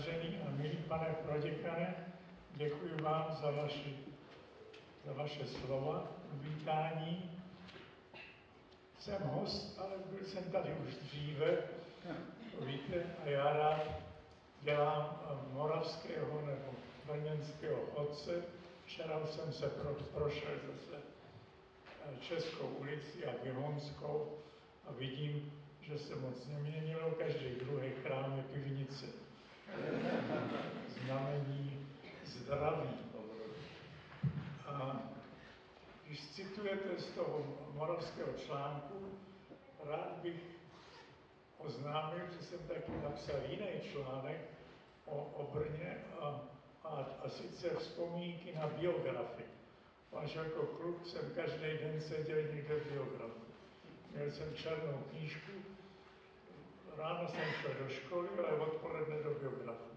Vážený a milý pane proděkane, děkuji vám za vaše slova, uvítání. Jsem host, ale byl jsem tady už dříve, víte, a já rád dělám moravského nebo brněnského chodce. Včera jsem se prošel zase Českou ulici a Gihonskou a vidím, že se moc neměnilo, každý druhý chrám je pivnice. Znamení zdraví. A když citujete z toho moravského článku, rád bych oznámil, že jsem taky napsal jiný článek o Brně a sice vzpomínky na biografii. Až jako kluk jsem každý den seděl někde v biografii. Měl jsem černou knížku, ráno jsem šel do školy, ale odpoledne do biografie.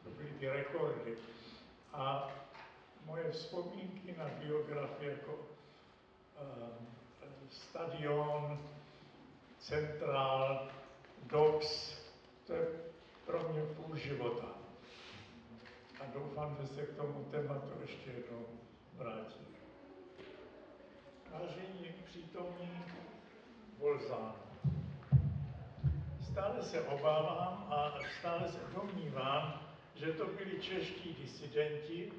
To byly ty rekordy. A moje vzpomínky na biografii jako Stadion, Centrál, Dox, to je pro mě půl života. A doufám, že se k tomu tématu ještě jednou vrátím. Vážení přítomní Bolzano. Stále se obávám a stále se domnívám, že to byli čeští disidenti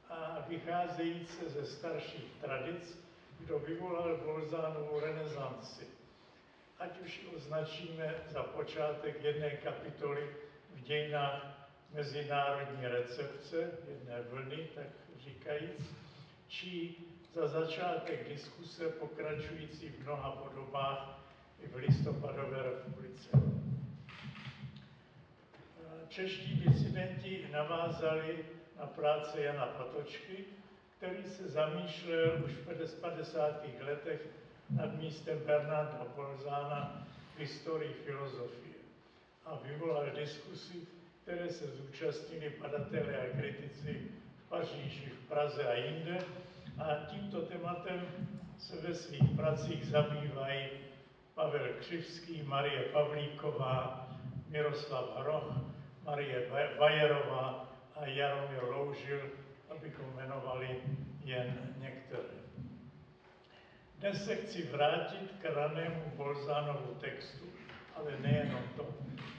a vycházející ze starších tradic, kdo vyvolal Bolzanovou renesanci. Ať už ji označíme za počátek jedné kapitoly v dějinách mezinárodní recepce, jedné vlny, tak říkajíc, či za začátek diskuse pokračující v mnoha podobách i v listopadové republice. Čeští disidenti navázali na práce Jana Patočky, který se zamýšlel už v 50. letech nad místem Bernarda Bolzana v historii filozofie a vyvolal diskusy, které se zúčastnili badatelé a kritici v Paříži, v Praze a jinde. A tímto tématem se ve svých pracích zabývají Pavel Křivský, Marie Pavlíková, Miroslav Hroch, Marie Bajerová a Jaromír Loužil, abychom jmenovali jen některé. Dnes se chci vrátit k ranému Bolzanovu textu, ale nejenom to,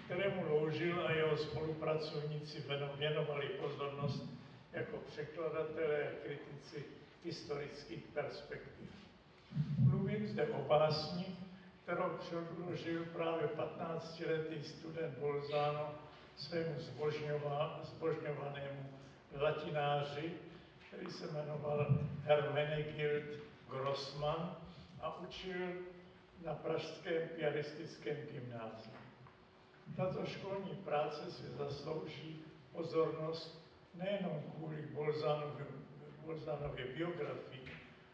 kterému Loužil a jeho spolupracovníci věnovali pozornost jako překladatelé a kritici historických perspektiv. Mluvím zde o básni, kterou předložil právě 15-letý student Bolzano svému zbožňovanému latináři, který se jmenoval Hermenegild Grossmann a učil na pražském piaristickém gymnáziu. Tato školní práce si zaslouží pozornost nejenom kvůli Bolzanově biografii,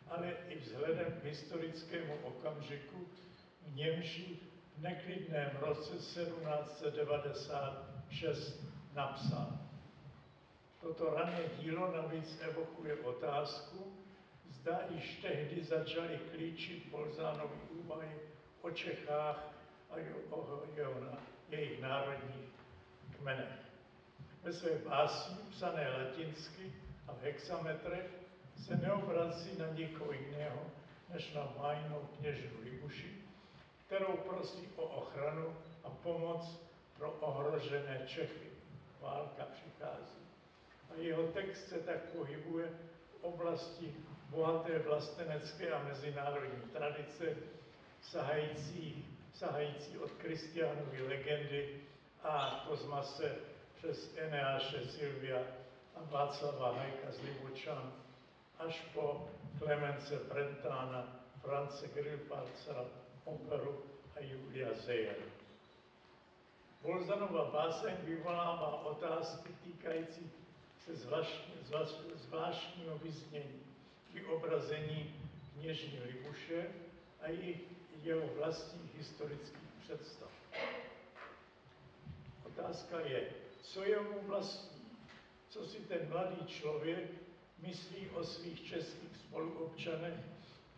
ale i vzhledem k historickému okamžiku, v němž v neklidném roce 1796 napsal. Toto rané dílo navíc evokuje otázku, zda již tehdy začaly klíčit Bolzanovy úvahy o Čechách a o jejich národních kmenech. Ve své básni, psané latinsky a v hexametrech, se neobrací na nikoho jiného, než na bájnou kněžnu Libuši, kterou prosí o ochranu a pomoc pro ohrožené Čechy. Válka přichází. A jeho text se tak pohybuje v oblasti bohaté vlastenecké a mezinárodní tradice, sahající od Kristiánovy legendy a Kozmase přes Eneáše Silvia a Václava Hajka z Libučan až po Klemence Brentána, France Grillparzera, operu a Julia Zeyer. Bolzanova báseň vyvolává otázky týkající se zvláštního vyznění, vyobrazení kněžny Libuše a jeho vlastních historických představ. Otázka je, co je mu vlastní, co si ten mladý člověk myslí o svých českých spoluobčanech,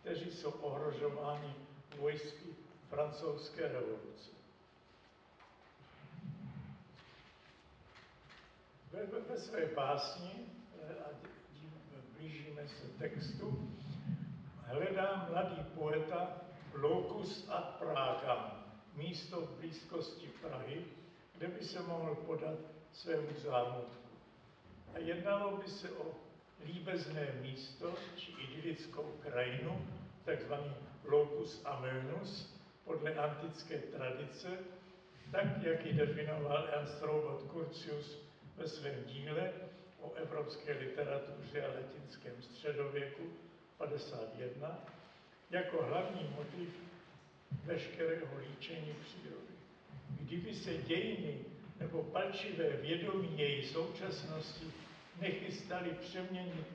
kteří jsou ohrožováni vojsky francouzské revoluce. Ve své básni, a blížíme se textu, hledá mladý poeta locus ad Pragam, místo v blízkosti Prahy, kde by se mohl podat svému zámutku. A jednalo by se o líbezné místo či idylickou krajinu, takzvaný locus amoenus, podle antické tradice, tak, jak ji definoval Ernst Robert Curtius ve svém díle o evropské literatuře a latinském středověku 51, jako hlavní motiv veškerého líčení přírody. Kdyby se dějiny nebo palčivé vědomí její současnosti nechystali přeměnit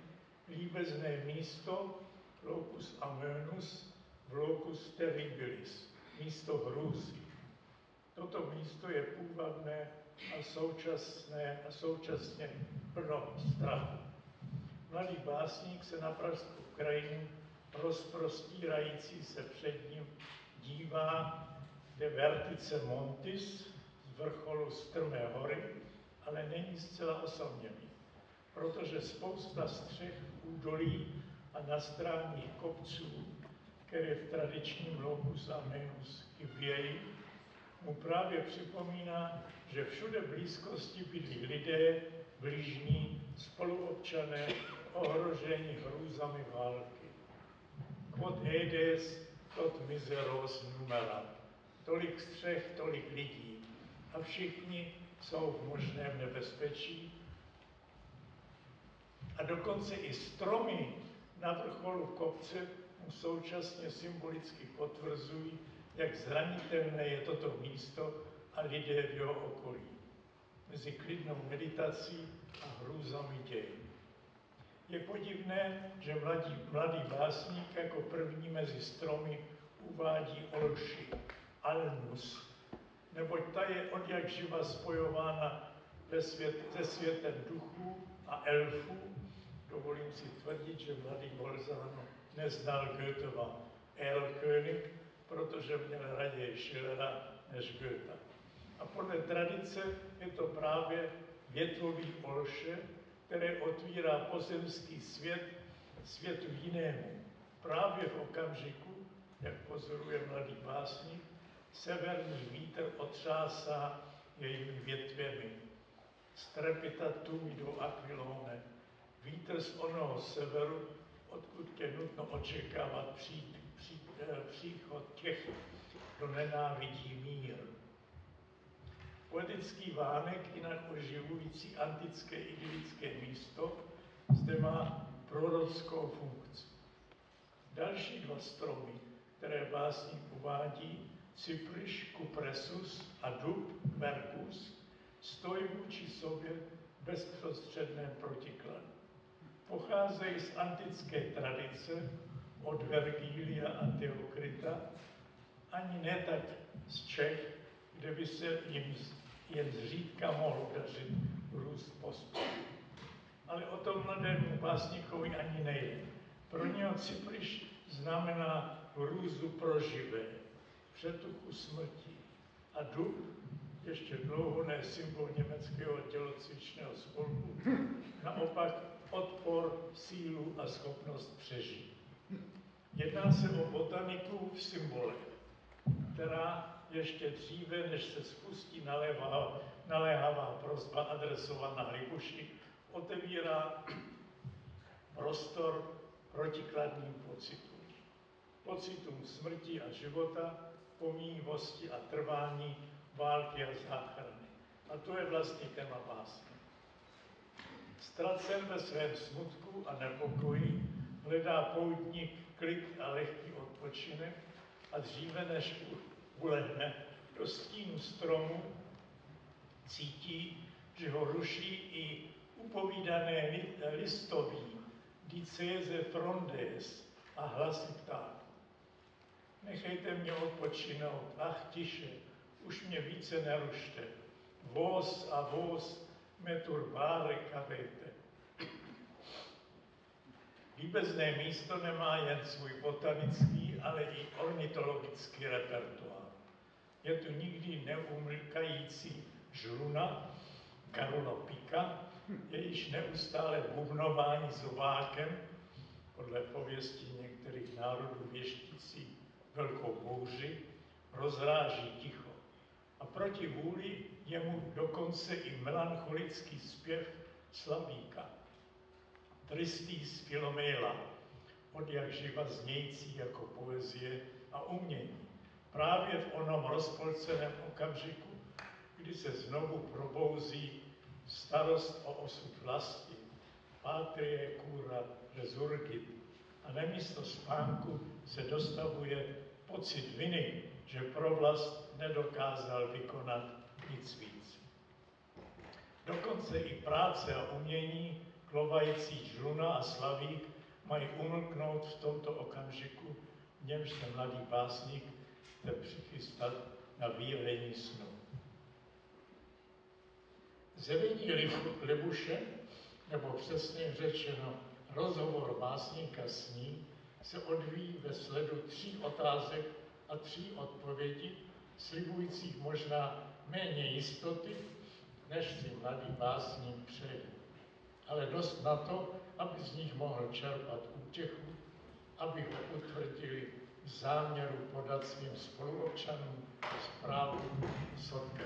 líbezné místo locus amoenus v locus terribilis, místo hrůzy. Toto místo je půvabné a současně plno strachu. Mladý básník se na pražskou krajinu rozprostírající se před ním dívá de vertice montis, z vrcholu strmé hory, ale není zcela osamělý, protože spousta střech, údolí a nastrání kopců, které v tradičním locus amoenus chybějí, mu právě připomíná, že všude v blízkosti bydlí lidé, blížní, spoluobčané, ohrožení hrůzami války. Quod edes, tot miseros numera. Tolik střech, tolik lidí. A všichni jsou v možném nebezpečí. A dokonce i stromy na vrcholu kopce mu současně symbolicky potvrzují, jak zranitelné je toto místo a lidé v jeho okolí. Mezi klidnou meditací a hrůzami dějin. Je podivné, že mladý básník jako první mezi stromy uvádí olši, almus, neboť ta je odjak živa spojována se světem duchů a elfů. Dovolím si tvrdit, že mladý Bolzano neznal Goethova Erlkönig, protože měl raději Schillera než Goethe. A podle tradice je to právě větvový olše, které otvírá pozemský svět světu jinému. Právě v okamžiku, jak pozoruje mladý básník, severní vítr otřásá jejími větvemi. Strepitatum do Aquilone. Vítr z onoho severu, odkud je nutno očekávat příchod těch, kdo nenávidí mír. Poetický vánek, jinak oživující antické idylické místo, zde má prorockou funkci. Další dva stromy, které básník uvádí, Cypris cupressus a dub quercus, stojí vůči sobě v bezprostředném protikladu. Pocházejí z antické tradice od Vergilia a Theokrita, ani ne tak z Čech, kde by se jim jen zřídka mohl dařit růst pospu. Ale o tom mladému básníkovi ani nejde. Pro něho Cypris znamená hrůzu proživé, přetuchu smrti. A dub, ještě dlouho ne symbol německého tělocvičného spolku, naopak odpor, sílu a schopnost přežít. Jedná se o botaniku v symbolech, která ještě dříve, než se spustí naléhavá prosba adresovaná Libuši, otevírá prostor protikladným pocitům. Pocitům smrti a života, pomíjivosti a trvání, války a záchrany. A to je vlastně téma básně. Ztracen ve svém smutku a nepokoji hledá poutník klid a lehký odpočinek a dříve než ulehne do stínu stromu, cítí, že ho ruší i upovídané listoví, dicéze frondes a hlasy ptáků. Nechejte mě odpočinout, ach tiše, už mě více nerušte. Vos a vos me turbare cadete. Líbezné místo nemá jen svůj botanický, ale i ornitologický repertoár. Je tu nikdy neumlkající žluna, Karolopika, jejíž neustále bubnování zobákem, podle pověstí některých národů věštící velkou bouři, rozráží ticho. A proti vůli je mu dokonce i melancholický zpěv Slavíka, tristý z Filoméla, od jak živa znějící jako poezie a umění. Právě v onom rozpolceném okamžiku, kdy se znovu probouzí starost o osud vlasti, patrie cura resurgit, a nemísto spánku se dostavuje pocit viny, že pro vlast nedokázal vykonat nic víc. Dokonce i práce a umění, klovající Žluna a Slavík, mají umlknout v tomto okamžiku, v němž se mladý básník chce přichystat na výjevení snu. Zjevení Libuše, nebo přesně řečeno rozhovor básníka s ní, se odvíjí ve sledu 3 otázek a 3 odpovědí, slibujících možná méně jistoty, než si mladý básník přeje. Ale dost na to, aby z nich mohl čerpat útěchu, aby ho utvrdili v záměru podat svým spoluobčanům zprávu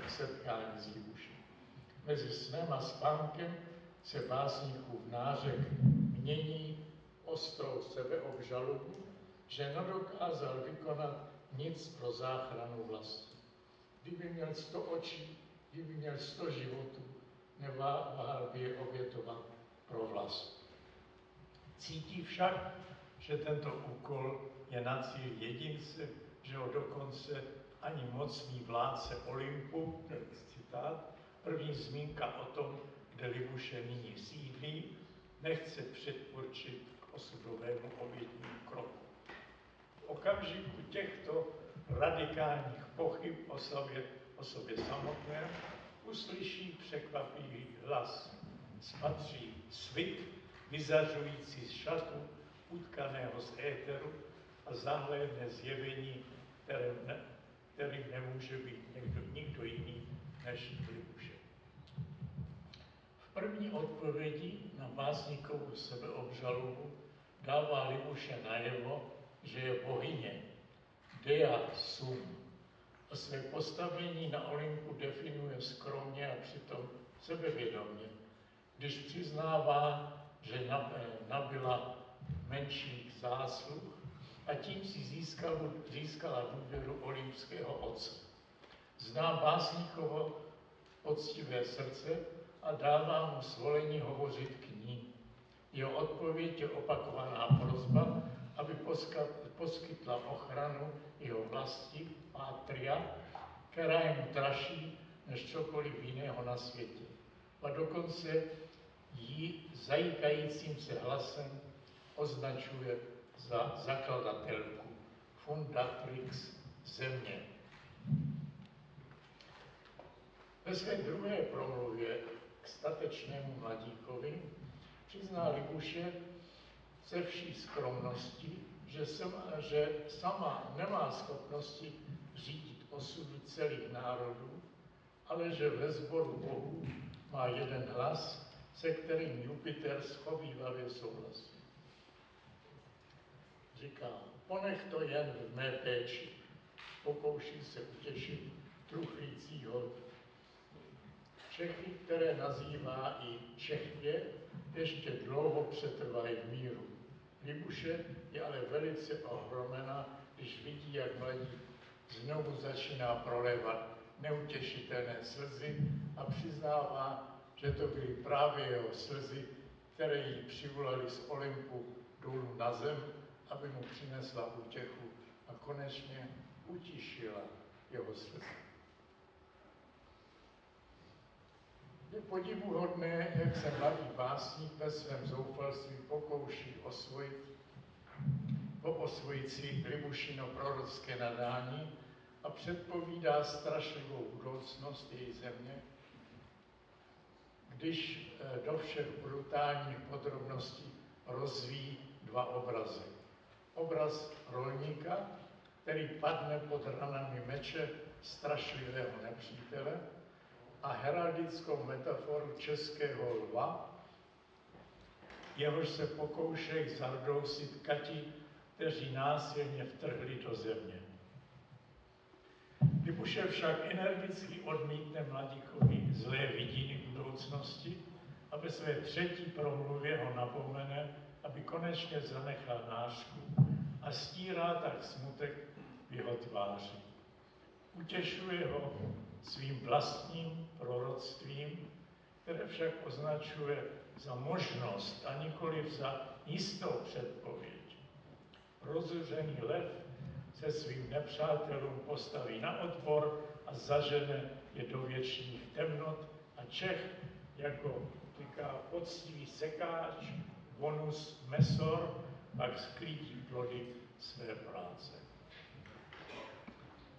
setkání s Libušem. Mezi snem a spánkem se básníkův nářek mění ostrou sebeobžalobu, že nedokázal vykonat nic pro záchranu vlasti. Kdyby měl 100 očí, kdyby měl 100 životů, neváhal by je obětovat pro vlast. Cítí však, že tento úkol je na cíl jedince, že ho dokonce ani mocný vládce Olympu, to je citát, první zmínka o tom, kde Libuše nyní sídlí, nechce předurčit k osudovému obětnímu kroku. V okamžiku těchto radikálních pochyb o sobě samotném uslyší překvapivý hlas. Spatří svit, vyzařující z šatu, utkaného z éteru, a zahlédne zjevení, kterým nemůže být nikdo jiný než Libuše. V první odpovědi na básníkovu sebeobžalobu dává Libuše najevo, že je bohyně, dea sum, a své postavení na Olympu definuje skromně a přitom sebevědomě, když přiznává, že nabyla menších zásluh a tím si získala důvěru olympského otce. Zná básníkovo poctivé srdce a dává mu svolení hovořit k ní. Jeho odpověď je opakovaná prosba, aby poskytla ochranu jeho vlasti, patria, která je mu dražší než cokoliv jiného na světě. A dokonce ji zajíkajícím se hlasem označuje za zakladatelku, fundatrix země. Ve své druhé promluvě k statečnému mladíkovi přizná Libuše se vší skromností, že sama nemá schopnosti řídit osudy celých národů, ale že ve sboru bohů má jeden hlas, se kterým Jupiter schovívavě souhlasí. Říká, ponech to jen v mé péči, pokouší se utěšit truchlícího. Čechy, které nazývá i Čechvě, ještě dlouho přetrvají v míru. Libuše je ale velice ohromena, když vidí, jak mladík znovu začíná prolévat neutěšitelné slzy a přiznává, že to byly právě jeho slzy, které ji přivolaly z Olympu dolů na zem, aby mu přinesla útěchu a konečně utišila jeho slzy. Je podivuhodné, jak se mladý básník ve svém zoufalství pokouší osvojit si Libušino prorocké nadání a předpovídá strašlivou budoucnost její země, když do všech brutálních podrobností rozvíjí 2 obrazy. Obraz rolníka, který padne pod ranami meče strašlivého nepřítele, a heraldickou metaforu českého lva, jehož se pokoušejí zardousit kati, kteří násilně vtrhli do země. Libušev však energicky odmítne Mladíkovi zlé vidění budoucnosti a ve své třetí promluvě ho napomene, aby konečně zanechal nášku a stírá tak smutek v jeho tváři. Utěšuje ho svým vlastním proroctvím, které však označuje za možnost a nikoliv za jistou předpověď. Rozuřený lev se svým nepřátelům postaví na odpor a zažene je do věčných temnot a Čech, jako říká poctivý sekáč, bonus mesor, pak sklidí plody své práce.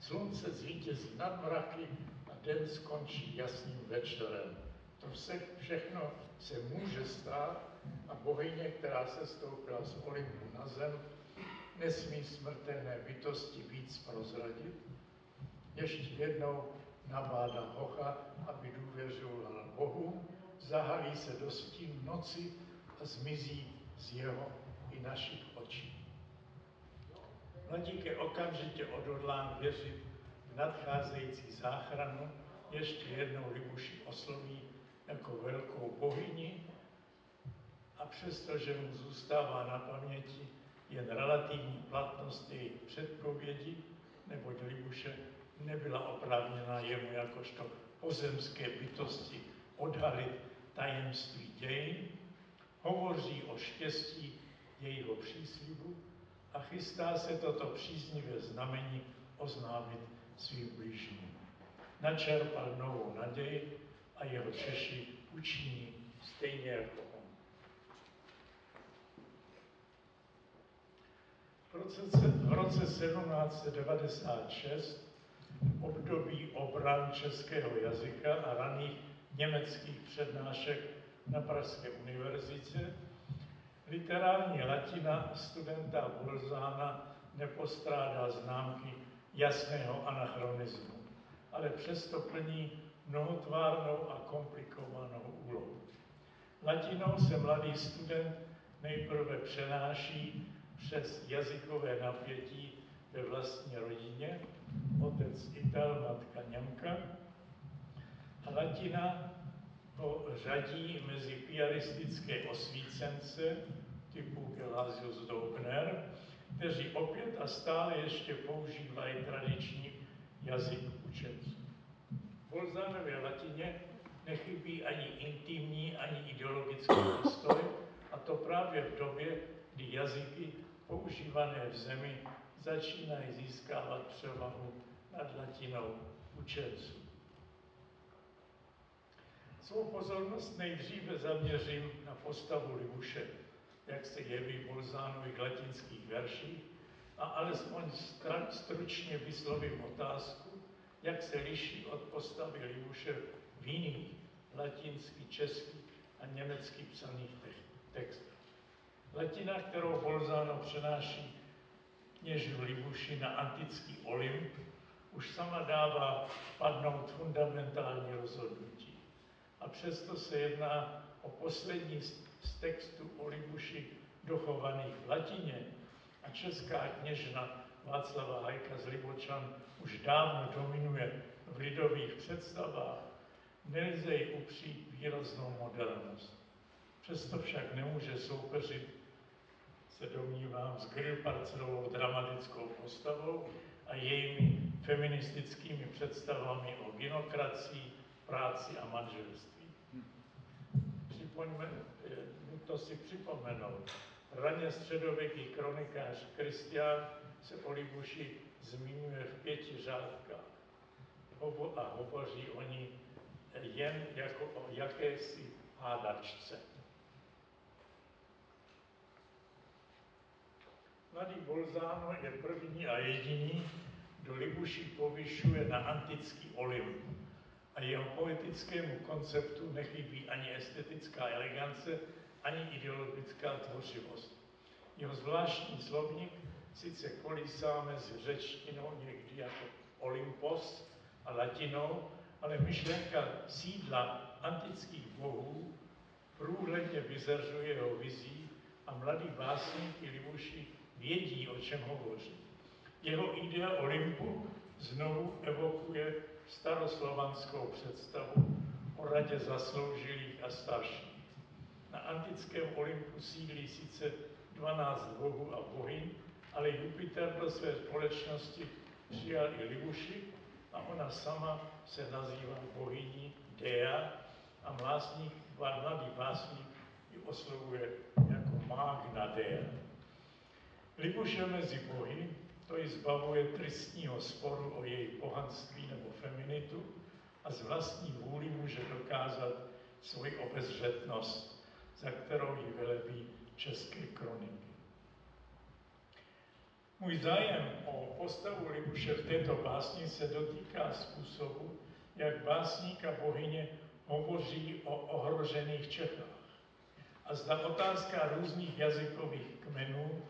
Slunce zvítězí nad mraky a den skončí jasným večerem. To všechno se může stát a bohyně, která se stoupila z Olympu na zem, nesmí smrtelné bytosti víc prozradit. Ještě jednou nabádá hocha, aby důvěřoval Bohu, zahalí se do stín noci a zmizí z jeho i našich očí. Mladík je okamžitě odhodlán věřit v nadcházející záchranu, ještě jednou Libuši osloví jako velkou bohyni a přestože mu zůstává na paměti jen relativní platnost jejich předpovědi, neboť Libuše nebyla oprávněna jemu jakožto pozemské bytosti odhalit tajemství dějin, hovoří o štěstí jejího příslibu a chystá se toto příznivé znamení oznámit svým blížním. Načerpal novou naději a jeho Češi učiní stejně jako on. V roce 1796, období obran českého jazyka a raných německých přednášek na Pražské univerzitě, literární latina studenta Bolzána nepostrádá známky jasného anachronismu, ale přesto plní mnohotvárnou a komplikovanou úlohu. Latinou se mladý student nejprve přenáší přes jazykové napětí ve vlastní rodině, otec Ital, matka Němka, a latina ho řadí mezi piaristické osvícence typu Gelasius Daubner, kteří opět a stále ještě používají tradiční jazyk učenců. V Bolzánově latině nechybí ani intimní, ani ideologický postoj, a to právě v době, kdy jazyky používané v zemi začínají získávat převahu nad latinou učenců. Svou pozornost nejdříve zaměřím na postavu Libuše, jak se jeví v Bolzánových latinských verších, a alespoň stručně vyslovím otázku, jak se liší od postavy Libuše v jiných latinsky, česky a německy psaných textech. Latina, kterou Bolzano přenáší kněžu Libuši na antický Olymp, už sama dává padnout fundamentální rozhodnutí. A přesto se jedná o poslední z textů o Libuši dochovaných v latině a česká kněžna Václava Hajka z Libočan už dávno dominuje v lidových představách, nelze jí upřít výraznou modernost. Přesto však nemůže soupeřit, se domnívám, s Grillparcerovou dramatickou postavou a jejími feministickými představami o gynokracii, práci a manželství. To si připomenout. Raně středověký kronikář Kristián se o Libuši zmiňuje v 5 řádkách a hovoří o ní jen jako o jakési hádačce. Mladý Bolzano je první a jediný, kdo Libuši povyšuje na antický Olymp a jeho poetickému konceptu nechybí ani estetická elegance, ani ideologická tvořivost. Jeho zvláštní slovník sice kolísá mezi řečtinou někdy jako Olympos a latinou, ale myšlenka sídla antických bohů průhledně vyzařuje jeho vizí a mladí básníky Libuši vědí, o čem hovoří. Jeho idea Olympu znovu evokuje staroslovanskou představu o radě zasloužilých a starších. Na antickém Olympu sídlí sice 12 bohů a bohyň, ale Jupiter do své společnosti přijal i Libuši a ona sama se nazývá bohyní Dea a mladý básník ji oslovuje jako Magna Dea. Libuše mezi bohy to ji zbavuje tristního sporu o její pohanství nebo feminitu a z vlastní vůli může dokázat svoji obezřetnost, za kterou ji velebí české kroniky. Můj zájem o postavu Libuše v této básni se dotýká způsobu, jak básník a bohyně hovoří o ohrožených Čechách. A zda otázka různých jazykových kmenů,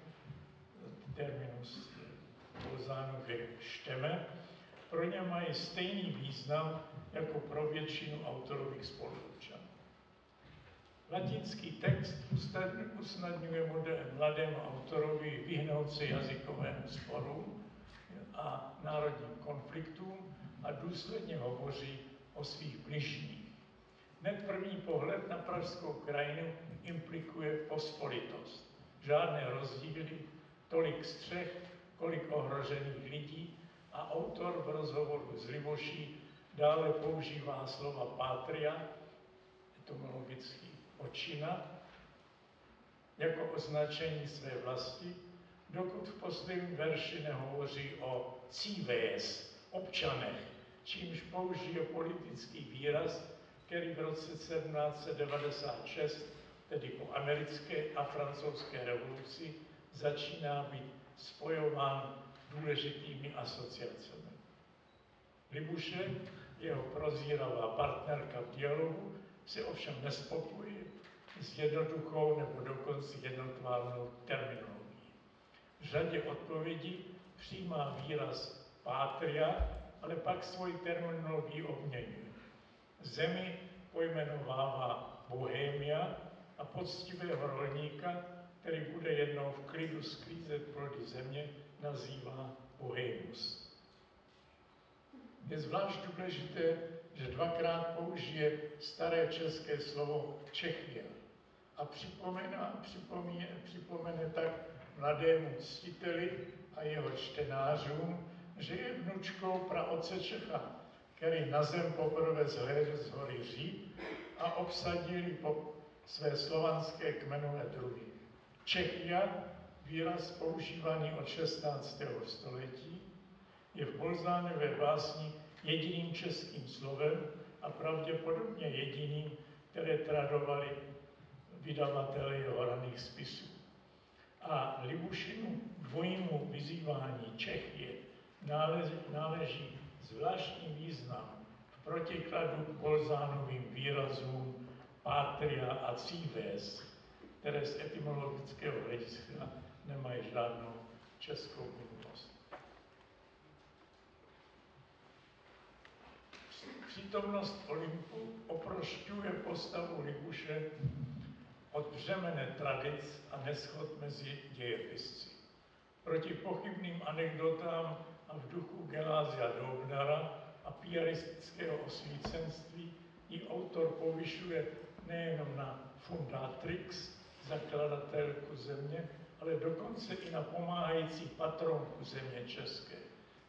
terminus Bolzánově šteme, pro ně mají stejný význam jako pro většinu autorových spoluobčanů. Latinský text usnadňuje mladému autorovi vyhnout se jazykovému sporu a národním konfliktům a důsledně hovoří o svých bližních. Hned první pohled na pražskou krajinu implikuje pospolitost. Žádné rozdíly, tolik střech, kolik ohrožených lidí a autor v rozhovoru s Libuší dále používá slova patria, etymologicky očina, jako označení své vlasti, dokud v posledním verši nehovoří o cives, občanech, čímž použije politický výraz, který v roce 1796, tedy po americké a francouzské revoluci, začíná být spojován důležitými asociacemi. Libuše, jeho prozíravá partnerka v dialogu, se ovšem nespokojí s jednoduchou nebo dokonce jednotvárnou terminologií. V řadě odpovědí přijímá výraz patria, ale pak svoji terminologii obměňuje. Zemi pojmenovává Bohémia a poctivého rolníka, který bude jednou v klidu sklízet plody země, nazývá Bohémus. Je zvlášť důležité, že dvakrát použije staré české slovo Čechia a připomene tak mladému ctiteli a jeho čtenářům, že je vnučkou praotce Čecha, který na zem poprvé zhlédl z hory Říp a obsadili po své slovanské kmenové druhy. Čechia, výraz používaný od 16. století, je v Bolzánově básni jediným českým slovem a pravděpodobně jediným, které tradovali vydavatelé jeho raných spisů. A Libušinu dvojímu vyzývání Čechie náleží zvláštní význam v protikladu k Bolzánovým výrazům patria a cives, které z etymologického hlediska nemají žádnou českou minulost. Přítomnost Olympu oprošťuje postavu Libuše od břemene tradic a neschod mezi dějepisci. Proti pochybným anekdotám a v duchu Gelázia Doubnara a piaristického osvícenství ji autor povyšuje nejenom na fundatrix, zakladatelku země, ale dokonce i na pomáhající patronku země české.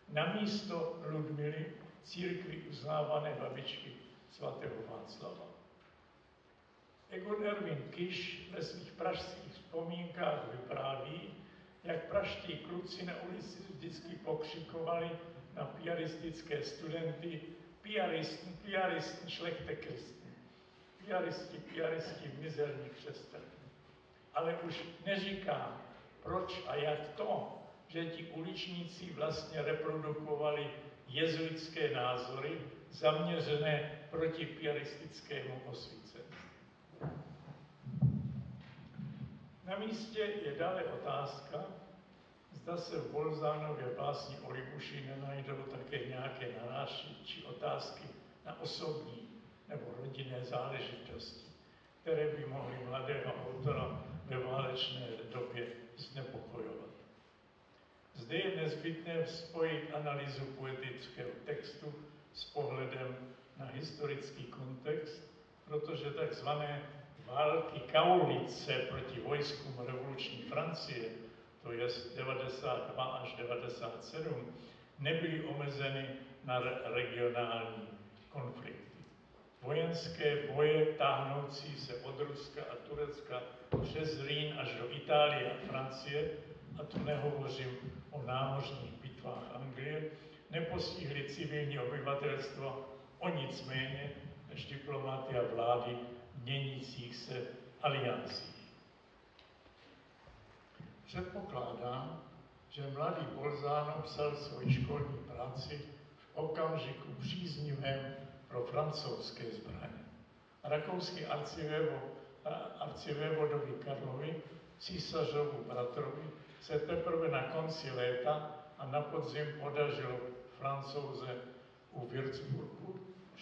Namísto Ludmily, církvi uznávané babičky svatého Václava. Egon Erwin Kiš ve svých pražských vzpomínkách vypráví, jak pražští kluci na ulici vždycky pokřikovali na piaristické studenty piaristen, schlechte Christen. Piaristi, mizerní křesťané. Ale už neříká, proč a jak to, že ti uličníci vlastně reprodukovali jezuitské názory zaměřené proti piaristickému osvícenství. Na místě je dále otázka, zda se v Bolzánově básni o Libuši nenajdou také nějaké narážky či otázky na osobní nebo rodinné záležitosti, které by mohly mladého autora ve válečné době znepokojovat. Zde je nezbytné spojit analýzu poetického textu s pohledem na historický kontext, protože takzvané války Kaulice proti vojskům revoluční Francie, to je 92 až 97, nebyly omezeny na regionální konflikty. Vojenské boje táhnoucí se od Ruska a Turecka přes Rýn až do Itálie a Francie, a tu nehovořím o námořních bitvách Anglie, nepostihly civilní obyvatelstvo o nic méně než diplomaty a vlády měnících se aliancí. Předpokládám, že mladý Bolzano psal svoji školní práci v okamžiku příznivém pro francouzské zbraně. Rakouský arcivévodovi Karlovi, císařovu bratrovi, se teprve na konci léta a na podzim podařilo Francouze u Würzburgu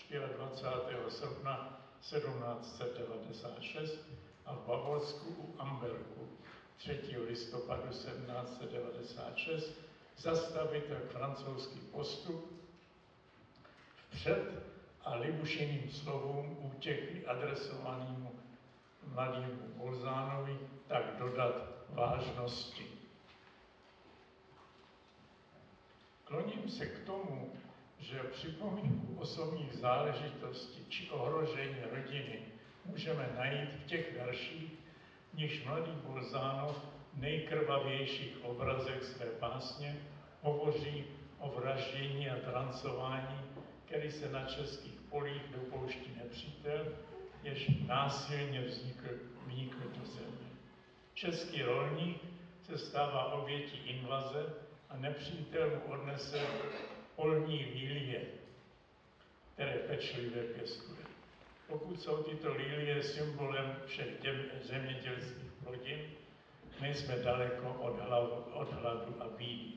24. srpna 1796 a v Bavorsku u Ambergu 3. listopadu 1796 zastavit francouzský postup vpřed a Libušiným slovům útěchy adresovanému mladému Bolzánovi tak dodat vážnosti. Kloním se k tomu, že připomínku osobních záležitostí či ohrožení rodiny můžeme najít v těch verších, v nichž mladý Bolzano v nejkrvavějších obrazech své básně hovoří o vraždění a drancování, který se na českých polích dopouští nepřítel, jež násilně vnikl do země. Český rolník se stává obětí invaze a nepřítel mu odnese polní lilie, které pečlivě pěstuje. Pokud jsou tyto lilie symbolem všech zemědělských plodin, nejsme daleko od hladu a bídy.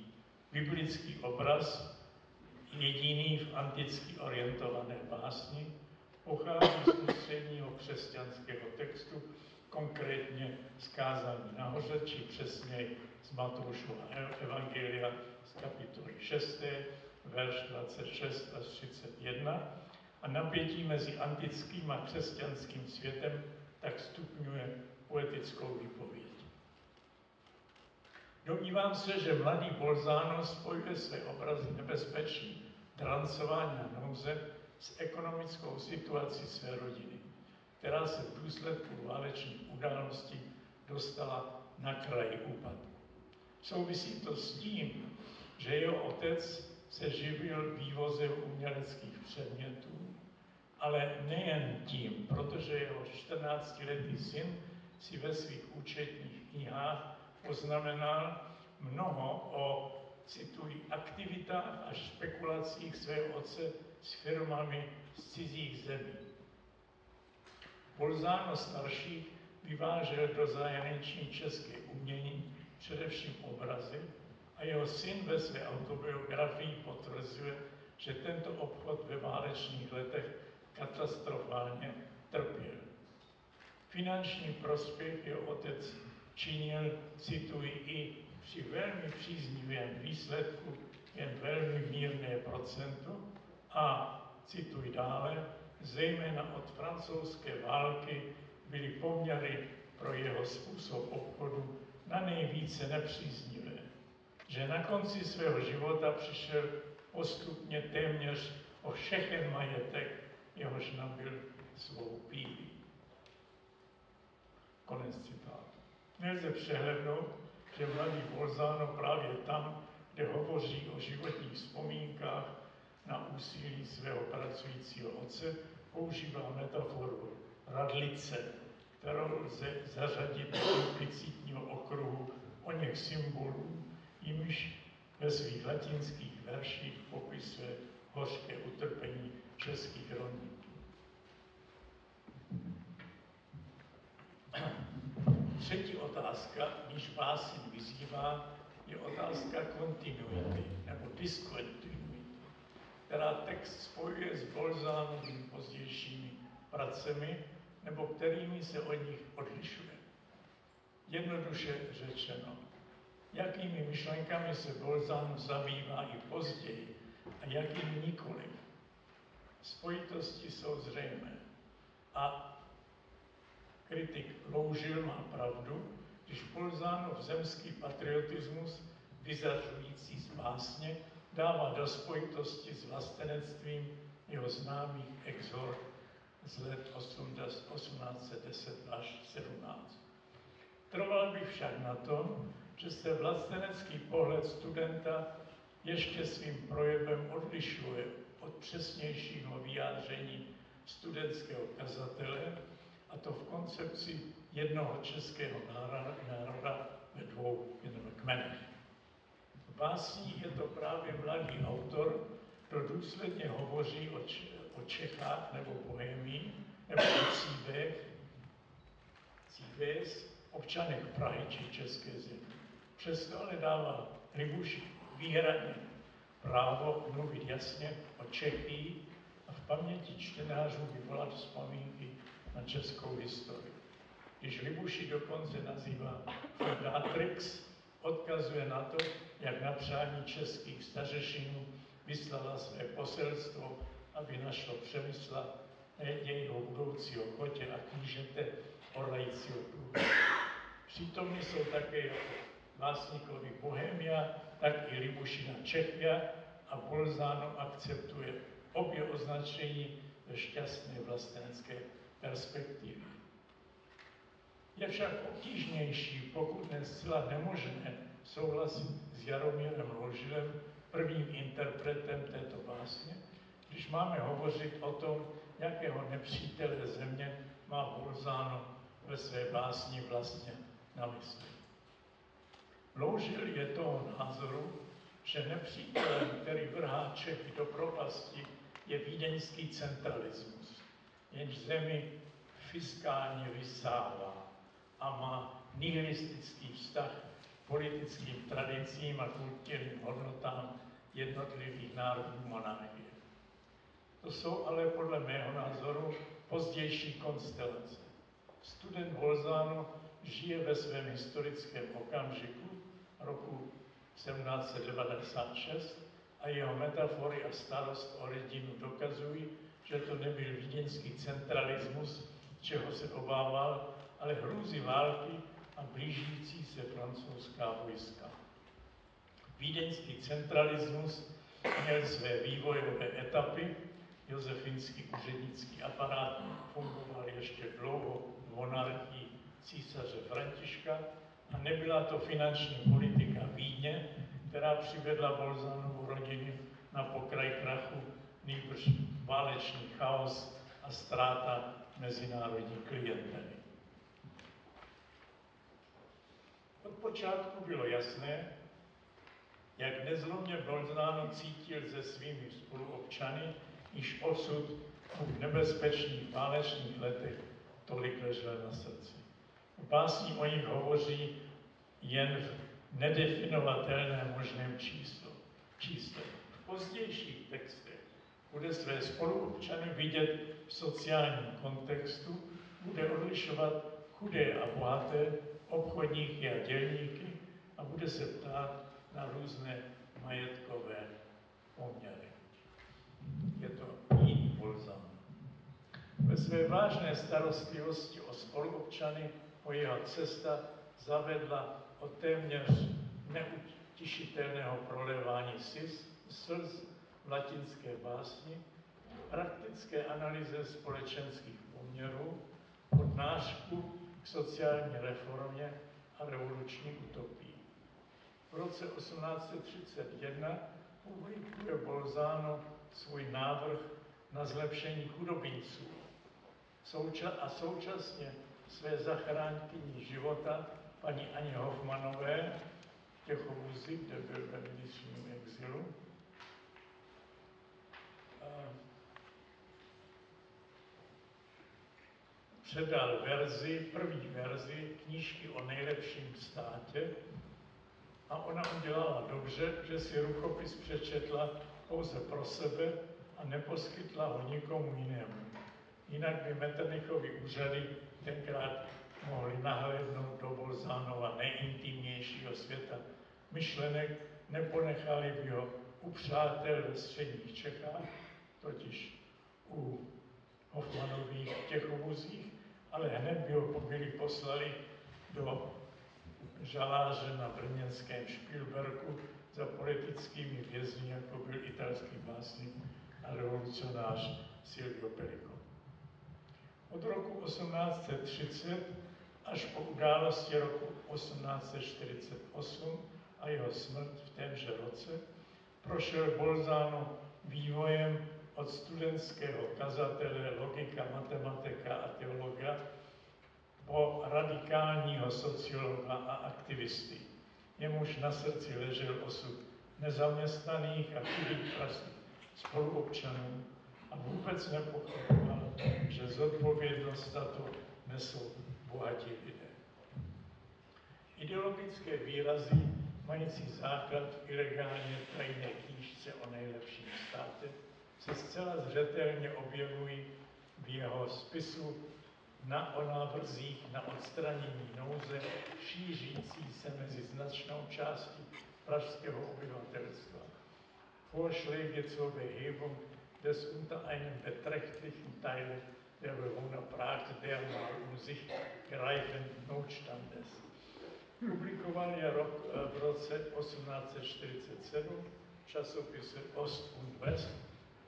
Biblický obraz, jediný v anticky orientované básni, pochází z ústředního křesťanského textu, konkrétně z Kázání nahoře, či přesněji z Matoušova evangelia z kapitoly 6, verš 26 až 31, a napětí mezi antickým a křesťanským světem tak stupňuje poetickou výpověď. Domnívám se, že mladý Bolzano spojuje své obrazy nebezpečí, drancování a nouze s ekonomickou situací své rodiny, která se v důsledku válečných událostí dostala na kraj úpadku. Souvisí to s tím, že jeho otec se živil vývozem uměleckých předmětů, ale nejen tím, protože jeho 14letý syn si ve svých účetních knihách poznamenal mnoho o, cituji, aktivitách a špekulacích svého otce s firmami z cizích zemí. Bolzano starší vyvážel do zahraniční české umění především obrazy a jeho syn ve své autobiografii potvrzuje, že tento obchod ve válečných letech katastrofálně trpěl. Finanční prospěch jeho otec činil, cituji, i při velmi příznivém výsledku jen velmi mírné procento a, cituji dále, zejména od francouzské války byly poměry pro jeho způsob obchodu na nejvíce nepříznivé, že na konci svého života přišel postupně téměř o všechen majetek, jehož nabyl svou píli. Konec citátu. Nelze přehlédnout, že mladý Bolzano právě tam, kde hovoří o životních vzpomínkách na úsilí svého pracujícího otce, používá metaforu radlice, kterou lze zařadit do implicitního okruhu oněch symbolů, jimiž ve svých latinských verších popisuje hořké utrpení českých rolníků. Třetí otázka, níž báseň vyzývá, je otázka kontinuity nebo diskontinuity. která text spojuje s Bolzánovými pozdějšími pracemi, nebo kterými se od nich odlišuje. Jednoduše řečeno, jakými myšlenkami se Bolzano zabývá i později a jakými nikoliv. Spojitosti jsou zřejmé. A kritik Loužil má pravdu, když Bolzanův zemský patriotismus, vyzařující z básně, dává do spojitosti s vlastenectvím jeho známých exhort z let 1810 až 17. Trval bych však na tom, že se vlastenecký pohled studenta ještě svým projevem odlišuje od přesnějšího vyjádření studentského kazatele, a to v koncepci jednoho českého národa ve dvou kmenech. V básních je to právě mladý autor, kdo důsledně hovoří o Čechách nebo Bohemii, nebo o Cívech, občanech Prahy či České země. Přesto ale dává Libuši výhradně právo mluvit jasně o Čechy a v paměti čtenářů vyvolat vzpomínky na českou historii. Když Libuši dokonce nazývá Fundatrix, odkazuje na to, jak na přání českých stařešinů vyslala své poselstvo, aby našlo Přemysla, jejího budoucího kotě a knížete orlajícího průvodu. Přítomny jsou také jako básníkovi Bohemia, tak i Libušina Čechia a Bolzano akceptuje obě označení ve šťastné vlastenecké perspektivy. Je však obtížnější, pokud ne zcela nemožné, souhlasit s Jaromírem Loužilem, prvním interpretem této básně, když máme hovořit o tom, jakého nepřítele země má Bolzano ve své básni vlastně na mysli. Loužil je toho názoru, že nepřítelem, který vrhá Čechy do propasti, je vídeňský centralismus, jenž zemi fiskálně vysává a má nihilistický vztah k politickým tradicím a kulturním hodnotám jednotlivých národů monarchie. To jsou ale podle mého názoru pozdější konstelace. Student Bolzano žije ve svém historickém okamžiku roku 1796 a jeho metafory a starost o rodinu dokazují, že to nebyl vídeňský centralismus, čeho se obával, ale hrůzy války a blížící se francouzská vojska. Vídeňský centralismus měl své vývojové etapy, josefínský úřednický aparát fungoval ještě dlouho v monarchii císaře Františka a nebyla to finanční politika Vídně, která přivedla Bolzanovu rodinu na pokraj krachu, nýbrž válečný chaos a ztráta mezinárodní klientely. Od počátku bylo jasné, jak nezlomně Bolzano cítil se svými spoluobčany, již osud v nebezpečných válečných letech tolik ležel na srdci. V básni o nich hovoří jen v nedefinovatelném možném čísle. V pozdějších textech bude své spoluobčany vidět v sociálním kontextu, bude odlišovat chudé a bohaté, obchodníky a dělníky a bude se ptát na různé majetkové poměry. Je to jiný Bolzano. Ve své vážné starostlivosti o spoluobčany o jeho cesta zavedla od téměř neutišitelného prolévání slz v latinské básni, praktické analýze společenských poměrů, od nářku k sociální reformě a revoluční utopii. V roce 1831 publikuje Bolzano svůj návrh na zlepšení chudobinců a současně své zachránkyni života, paní Aně Hofmanové, v Těchovůzi, kde byl ve vnitřním exilu, předal první verzi knížky o nejlepším státě a ona udělala dobře, že si rukopis přečetla pouze pro sebe a neposkytla ho nikomu jinému. Jinak by Metternichovy úřady tenkrát mohli nahlédnout do Bolzánova nejintimnějšího světa myšlenek, neponechali by ho u přátel ve středních Čechách, totiž u Hofmanových v Těchovuzích, ale hned by ho poslali do žaláře na brněnském Špilberku za politickými vězni, jako byl italský básník a revolucionář Silvio Pellico. Od roku 1830 až po události roku 1848 a jeho smrt v témže roce prošel Bolzano vývojem od studentského kazatele, logika, matematika a teologa po radikálního sociologa a aktivisty. Jemuž na srdci ležel osud nezaměstnaných a chudých pražských spoluobčanů a vůbec nepochyboval, že zodpovědnost za to nesou bohatí lidé. Ideologické výrazy mající základ v ilegálně tajné knížce o nejlepším státě se zcela zřetelně objevují v jeho spisu o návrzích na odstranění nouze šířící se mezi značnou částí pražského obyvatelstva. Vorschläge zur Behebung des unter einem beträchtlichen Teil der Bewohner Prag dermal sich greifenden Notstandes. Publikoval je v roce 1847 v časopise Ost und West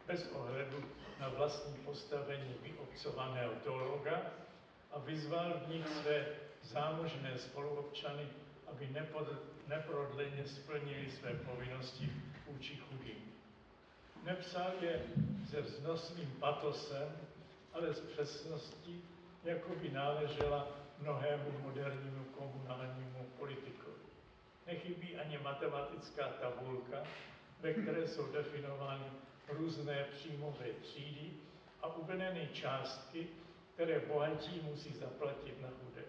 bez ohledu na vlastní postavení vyobcovaného teologa a vyzval v nich své zámožné spoluobčany, aby neprodleně splnili své povinnosti vůči chudým. Nepsal je se vznosným patosem, ale s přesností, jako by náležela mnohému modernímu komunálnímu politikovi. Nechybí ani matematická tabulka, ve které jsou definovány různé příjmové třídy a uvedeny částky, které bohatí musí zaplatit na chudé.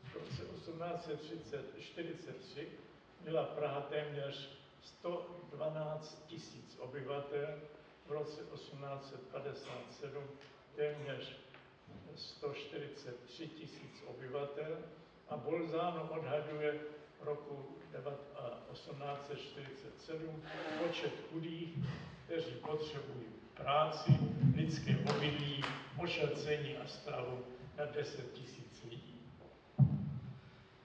V roce 1843 měla Praha téměř 112 000 obyvatel, v roce 1857 téměř 143 000 obyvatel a Bolzano odhaduje v roku 1847 počet chudých, kteří potřebují práci, lidské obydlí, ošacení a stravu na 10 000 lidí.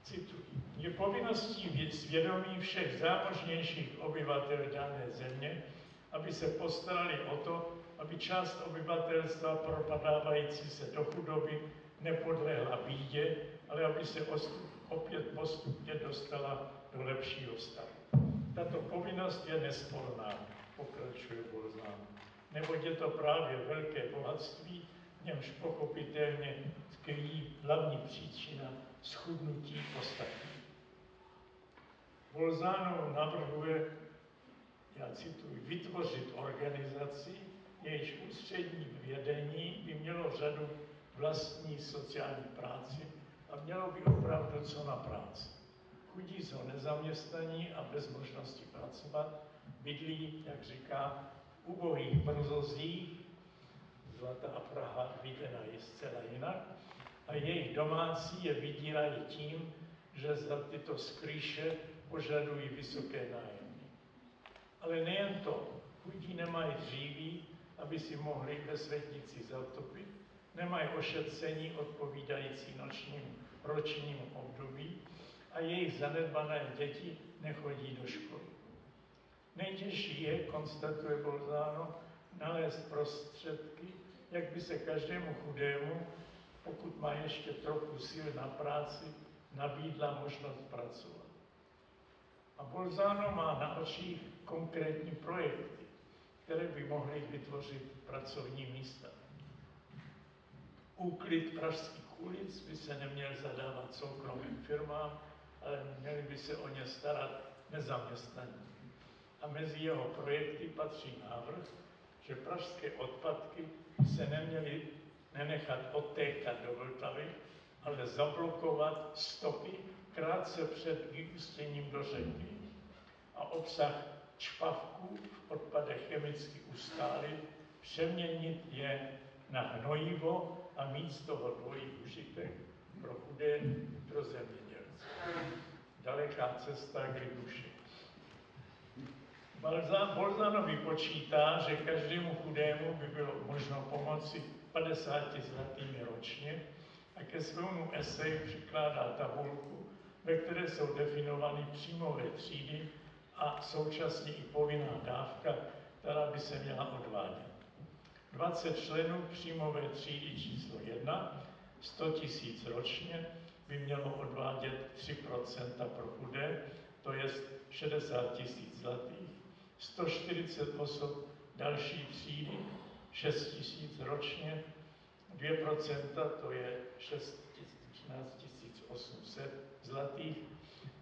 Cituji. Je povinností svědomí všech zámožnějších obyvatel dané země, aby se postarali o to, aby část obyvatelstva propadávající se do chudoby nepodlehla bídě, ale aby se opět postupně dostala do lepšího stavu. Tato povinnost je nesporná, pokračuje Bolzano, neboť je to právě velké bohatství, v němž pochopitelně tkví hlavní příčina schudnutí ostatních. Bolzano navrhuje, já cituji, vytvořit organizaci, jejíž ústřední vědení by mělo řadu vlastní sociální práci a mělo by opravdu co na práci. Chudí jsou nezaměstnaní a bez možnosti pracovat, bydlí, jak říká, v ubohých brzozích, Zlatá Praha viděna je zcela jinak, a jejich domácí je vydírají tím, že za tyto skrýše požadují vysoké nájemní. Ale nejen to, chudí nemají dříví, aby si mohli ve světnici zatopit, nemají ošetření odpovídající ročnímu období a jejich zanedbané děti nechodí do školy. Nejtěžší je, konstatuje Bolzano, nalézt prostředky, jak by se každému chudému, pokud má ještě trochu sil na práci, nabídla možnost pracovat. A Bolzano má na očích konkrétní projekty, které by mohly vytvořit pracovní místa. Úklid pražských ulic by se neměl zadávat soukromým firmám, ale měli by se o ně starat nezaměstnaní. A mezi jeho projekty patří návrh, že pražské odpadky by se neměly nenechat odtékat do Vltavy, ale zablokovat stoky krátce před vyústěním do řeky a obsah čpavků v odpadech chemicky ustálit, přeměnit je na hnojivo a mít z toho dvojí užitek pro chudé, pro zemědělce. Daleká cesta k Libuši. Bolzano vypočítá, že každému chudému by bylo možno pomoci 50 zlatými ročně a ke svému eseji přikládá tabulku, ve které jsou definovány příjmové třídy a současně i povinná dávka, která by se měla odvádět. 20 členů příjmové třídy číslo 1, 100 000 ročně, by mělo odvádět 3% pro chudé, to je 60 000 zlatých. 140 osob další třídy, 6 000 ročně, 2%, to je 16 800 zlatých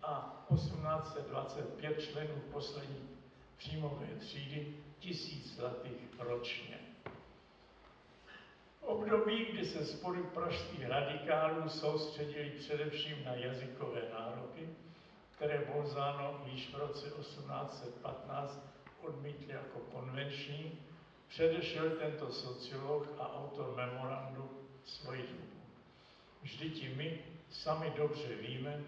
a 1825 členů poslední příjmové třídy, 1000 zlatých ročně. V období, kdy se spory pražských radikálů soustředili především na jazykové nároky, které Bolzano již v roce 1815 odmítl jako konvenční, předešel tento sociolog a autor memorandu svoji dobu. Vždyť i my sami dobře víme,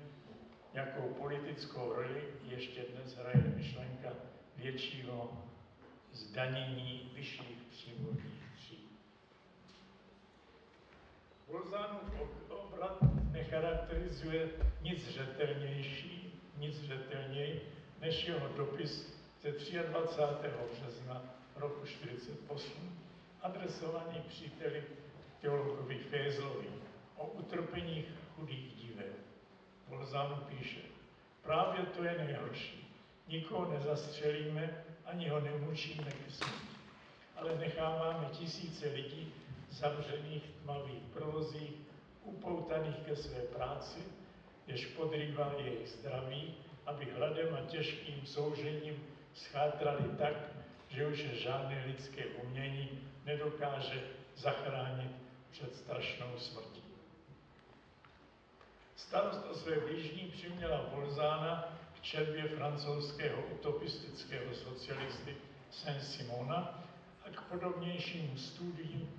jakou politickou roli ještě dnes hraje myšlenka většího zdanění vyšších příjmových tříd. Bolzanův obrat necharakterizuje nic zřetelněji než jeho dopis ze 23. března roku 1948, adresovaný příteli teologovi Fézlovi o utrpeních chudých dívek. Bolzano píše, právě to je nejhorší. Nikoho nezastřelíme, ani ho nemučíme ke smrti, ale necháváme tisíce lidí zavřených v tmavých provozích, upoutaných ke své práci, jež podrývá jejich zdraví, aby hladem a těžkým soužením schátrali tak, že už žádné lidské umění nedokáže zachránit před strašnou smrtí. Starost o své blížní přiměla Bolzana k četbě francouzského utopistického socialisty Saint-Simona a k podobnějšímu studiu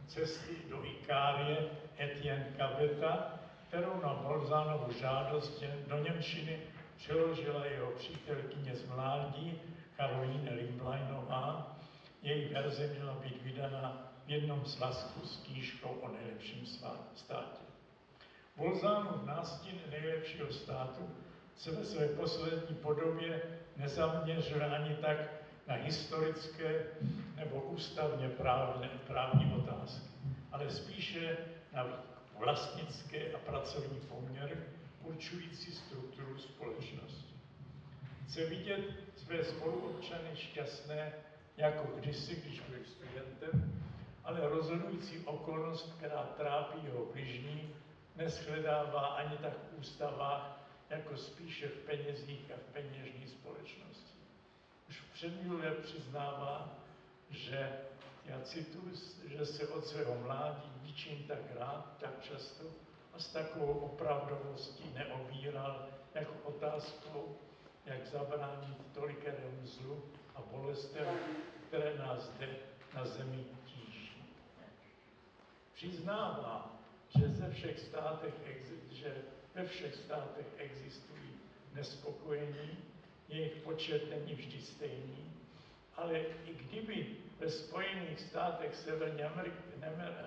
cesty do Ikárie Etienne Cabeta, kterou na Bolzanovu žádost do němčiny přeložila jeho přítelkyně z mládí Caroline Limblainová. Její verze měla být vydaná v jednom svazku s knížkou o nejlepším státě. Bolzanův nástin nejlepšího státu se ve své poslední podobě nezaměřuje ani tak na historické nebo ústavně právní otázky, ale spíše na vlastnické a pracovní poměry určující strukturu společnosti. Chce vidět své spoluobčany šťastné jako kdysi, když byl studentem, ale rozhodující okolnost, která trápí jeho bližní, neshledává ani tak v ústavách, jako spíše v penězích a v peněžní společnosti. Už v předminulé přiznává, že, já cituji, že se od svého mládí ničím tak rád, tak často a s takovou opravdovostí neobíral jako otázkou, jak zabránit tolikerému zlu a bolestem, které nás zde na zemi tíží. Přiznává, že ve všech státech existují nespokojení, jejich počet není vždy stejný, ale i kdyby ve Spojených státech Severní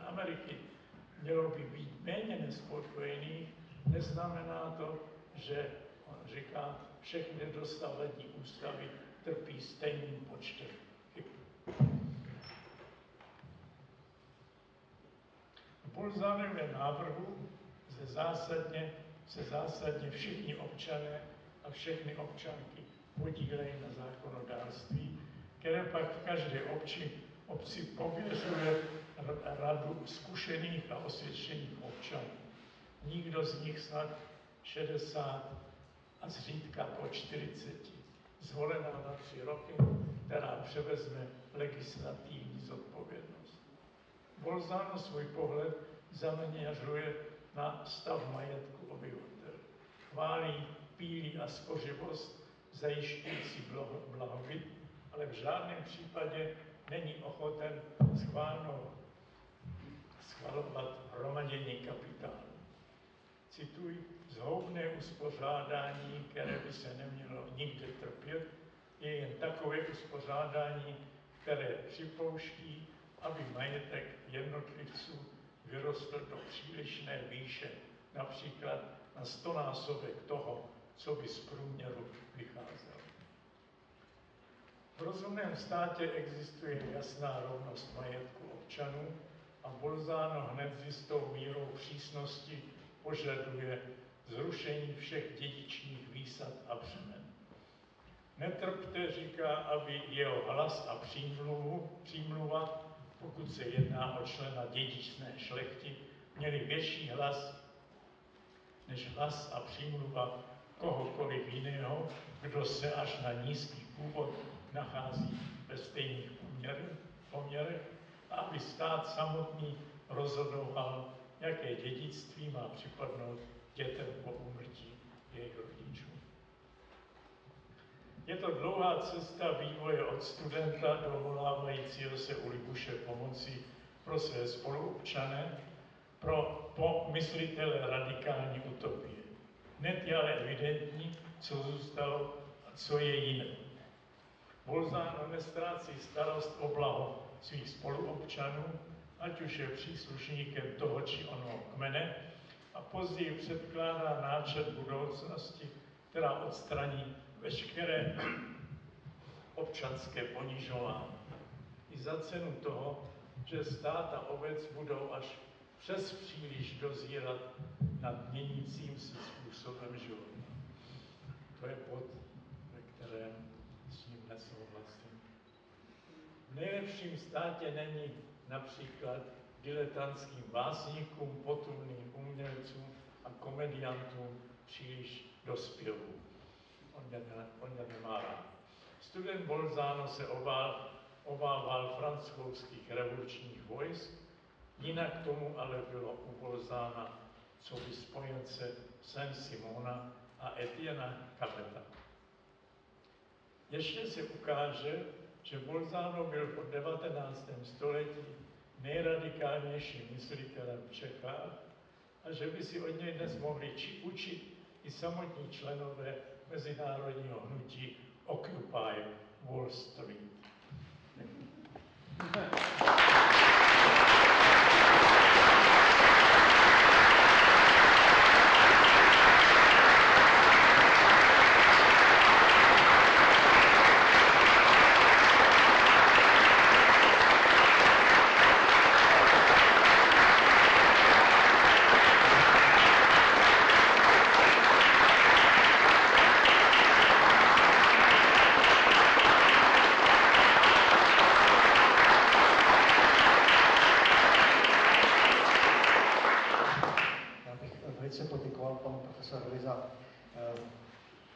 Ameriky mělo by být méně nespokojených, neznamená to, že, on říká, všechny dosavadní ústavy trpí stejným počtem chyb. V Bolzanově návrhu se zásadně všichni občané a všechny občanky podílejí na zákonodárství, které pak v každé obci pověřuje radu zkušených a osvědčených občanů. Nikdo z nich snad 60 a zřídka po 40, zvolená na 3 roky, která převezme legislativní zodpovědnost. Bolzano svůj pohled zaměřuje na stav majetku obyvatel. Chválí píli a spořivost zajišťující blahobyt, ale v žádném případě není ochoten schvalovat hromadění kapitálu. Cituji, zhoubné uspořádání, které by se nemělo nikde trpět, je jen takové uspořádání, které připouští, aby majetek jednotlivců vyrostl do přílišné výše, například na 100násobek toho, co by z průměru vycházelo. V rozumném státě existuje jasná rovnost majetku občanů a Bolzano hned s jistou mírou přísnosti požaduje zrušení všech dědičných výsad a břemen. Netrpte, říká, aby jeho hlas a přímluva, pokud se jedná o člena dědičné šlechty, měli větší hlas než hlas a přímluva kohokoliv jiného, kdo se až na nízký původ nachází ve stejných poměrech, a aby stát samotný rozhodoval, jaké dědictví má připadnout dětem po úmrtí jejich rodičů. Je to dlouhá cesta vývoje od studenta dovolávajícího se u Libuše pomoci pro své spoluobčany, po myslitele radikální utopie. Hned je ale evidentní, co zůstalo a co je jiné. Bolzano nestrácí starost o blaho svých spoluobčanů, ať už je příslušníkem toho či onoho kmene, a později předkládá náčrt budoucnosti, která odstraní veškeré občanské ponižování. I za cenu toho, že stát a obec budou až přes příliš dozírat nad měnícím se způsobem života. To je bod, ve kterém s ním nesouhlasím. V nejlepším státě není například diletantským básníkům, potulným umělcům a komediantům příliš dospělů. On mě nemá rád. Student Bolzano se obával francouzských revolučních vojsk, jinak tomu ale bylo u Bolzana co by spojence Saint-Simona a Etienne Capeta. Ještě se ukáže, že Bolzano byl po 19. století nejradikálnějším myslitelem v Čechách a že by si od něj dnes mohli učit i samotní členové mezinárodního hnutí Occupy Wall Street.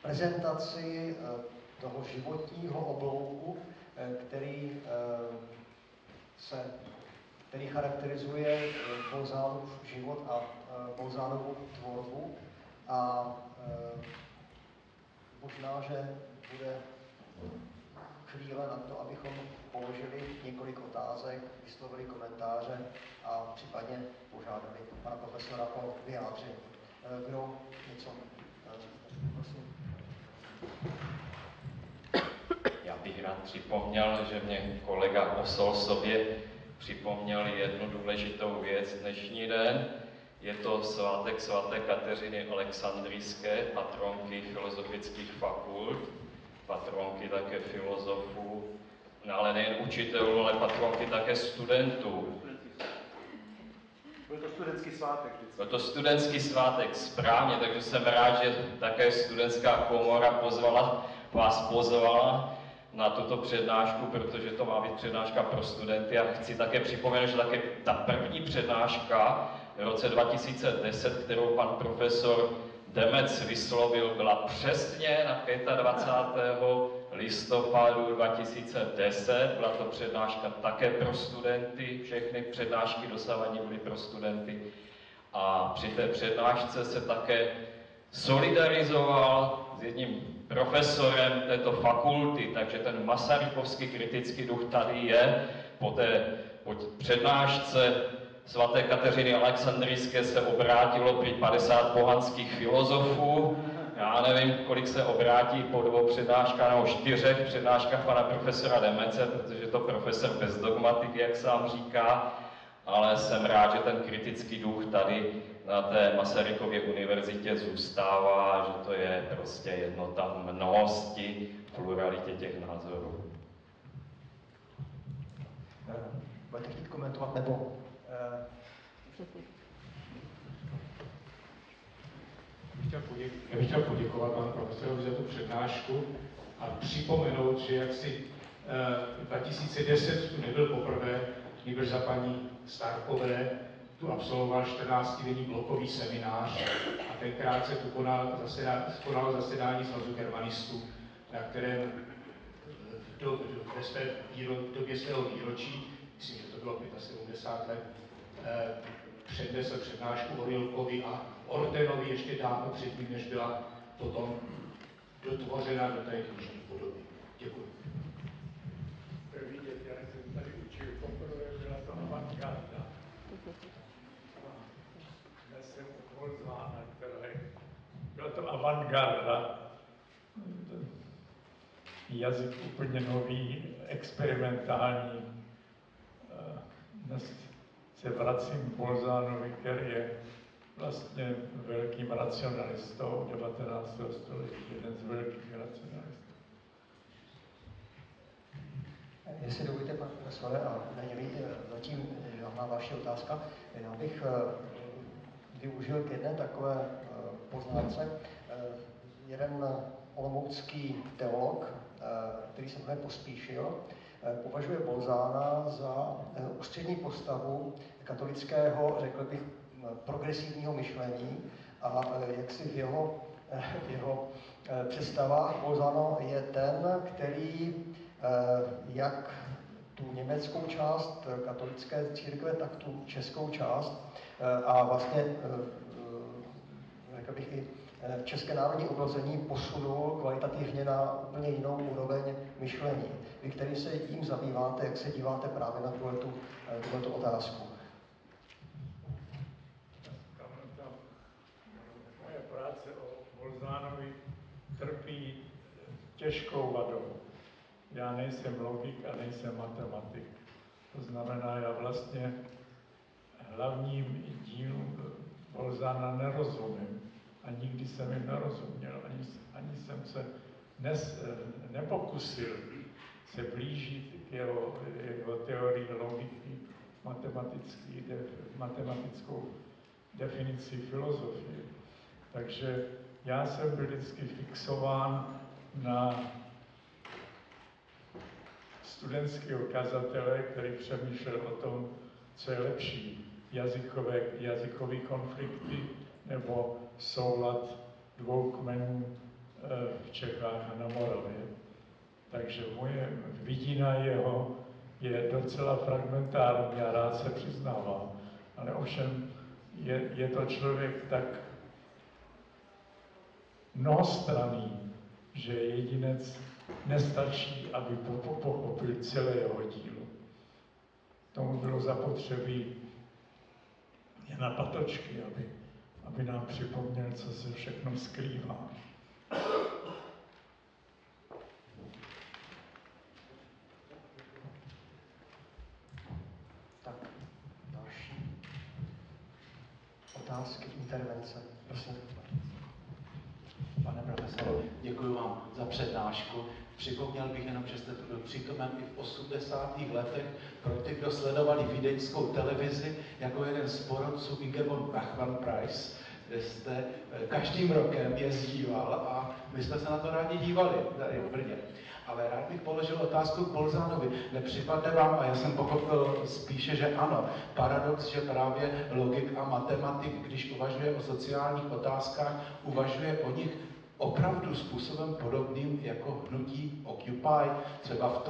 Prezentaci toho životního oblouku, který charakterizuje Bolzánův život a Bolzánovu tvorbu. A možná, že bude chvíle na to, abychom položili několik otázek, vyslovili komentáře a případně požádali pana profesora o vyjádření. Kdo něco? Prosím. Já bych rád připomněl, že mě kolega Osolsově připomněl jednu důležitou věc dnešní den. Je to svátek svaté Kateřiny Alexandrijské, patronky filozofických fakult, patronky také filozofů, no ale nejen učitelů, ale patronky také studentů. Byl to studentský svátek. Byl to studentský svátek, správně, takže jsem rád, že také studentská komora vás pozvala na tuto přednášku, protože to má být přednáška pro studenty a chci také připomenout, že také ta první přednáška v roce 2010, kterou pan profesor Demec vyslovil, byla přesně na 25. listopadu 2010. Byla to přednáška také pro studenty, všechny přednášky dosavadní byly pro studenty. A při té přednášce se také solidarizoval s jedním profesorem této fakulty, takže ten masarykovský kritický duch tady je. Po přednášce svaté Kateřiny Alexandrijské se obrátilo prý 50 pohanských filozofů. Já nevím, kolik se obrátí po 2 přednáškách nebo 4 přednáškách pana profesora Demece, protože je to profesor bez dogmatiky, jak sám říká, ale jsem rád, že ten kritický duch tady na té Masarykově univerzitě zůstává, že to je prostě jednota mnohosti v pluralitě těch názorů. Budete chtít komentovat, nebo... Já bych chtěl poděkovat panu profesorovi za tu přednášku a připomenout, že jaksi 2010 tu nebyl poprvé, nýbrž za paní Starkové tu absolvoval 14denní blokový seminář a tenkrát se tu konalo zasedání Svazu germanistů, na kterém v době svého výročí, myslím, že to bylo 75 let, přednesl přednášku Orilkovi a Ortenovi ještě dávno předtím, než byla potom dotvořena do té knižní podoby. Děkuji. To je vidět, já jsem tady učil poprvé, byla to avantgarda. Dnes jsem u Bolzána, která je... Byla to avantgarda. Jazyk úplně nový, experimentální. Dnes se vracím k Bolzánovi, který je vlastně velkým racionalistou 19. století, jeden z velkých racionalistů. Jestli dovolíte, pane profesore, a není zatím žádná další otázka, já bych využil k jedné takové poznámce. Jeden olomoucký teolog, který se jmenuje Pospíšil, považuje Bolzána za ústřední postavu katolického, řekl bych, progresivního myšlení a jaksi v jeho představách Bolzano je ten, který jak tu německou část katolické církve, tak tu českou část a vlastně řekl bych i české národní obrození posunul kvalitativně na úplně jinou úroveň myšlení. Vy, který se tím zabýváte, jak se díváte právě na tuhletu otázku? Moje práce o Bolzánovi trpí těžkou vadou. Já nejsem logik a nejsem matematik. To znamená, já vlastně hlavním dílům Bolzána nerozumím. A nikdy jsem jim nerozuměl, ani jsem se nepokusil se blížit k jeho teorii logiky, matematickou definici filozofie. Takže já jsem byl vždycky fixován na studentského kazatele, který přemýšlel o tom, co je lepší, jazykové konflikty nebo soulad 2 kmenů v Čechách a na Moravě. Takže moje vidina jeho je docela fragmentární, já rád se přiznávám, ale ovšem je to člověk tak mnohostranný, že jedinec nestačí, aby pochopil celé jeho dílo. Tomu bylo zapotřebí Jana Patočky, aby nám připomněl, co se všechno skrývá. Tak, další otázky, intervence, prosím. Pane profesore, děkuji vám za přednášku. Připomněl bych jenom, že jste tu byl přítomen i v 80. letech pro ty, kdo sledovali vídeňskou televizi, jako jeden z porodců Ingeborg Bachmann-Price, kde jste každým rokem jezdíval a my jsme se na to rádi dívali tady v Brně. Ale rád bych položil otázku k Bolzánovi. Nepřipadne vám, a já jsem pochopil spíše, že ano, paradox, že právě logik a matematik, když uvažuje o sociálních otázkách, uvažuje o nich opravdu způsobem podobným jako hnutí Occupy, třeba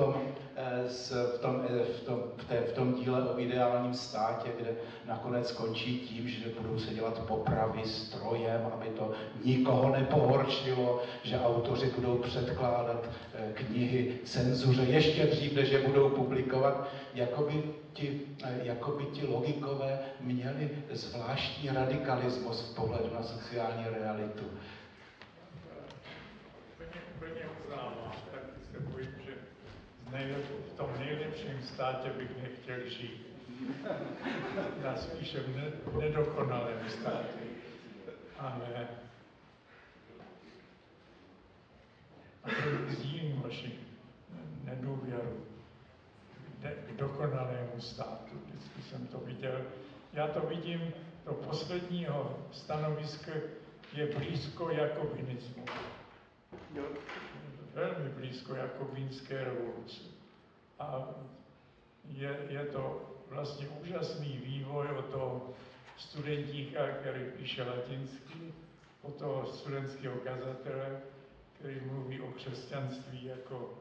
v tom díle o ideálním státě, kde nakonec skončí tím, že budou se dělat popravy strojem, aby to nikoho nepohoršilo, že autoři budou předkládat knihy cenzuře ještě dřív, než je budou publikovat, jako by ti logikové měli zvláštní radikalismus v pohledu na sociální realitu. Úplně uznávám, taky se bojím, že v tom nejlepším státě bych nechtěl žít. Já spíše v nedokonalém státě. Ale a to sdílím vaši nedůvěru k dokonalému státu. Vždycky jsem to viděl. Já to vidím, to posledního stanovisko je blízko jakobinismu. Velmi blízko jakobinské revoluce. A je to vlastně úžasný vývoj od toho studentíka, který píše latinsky, od toho studentského kazatele, který mluví o křesťanství jako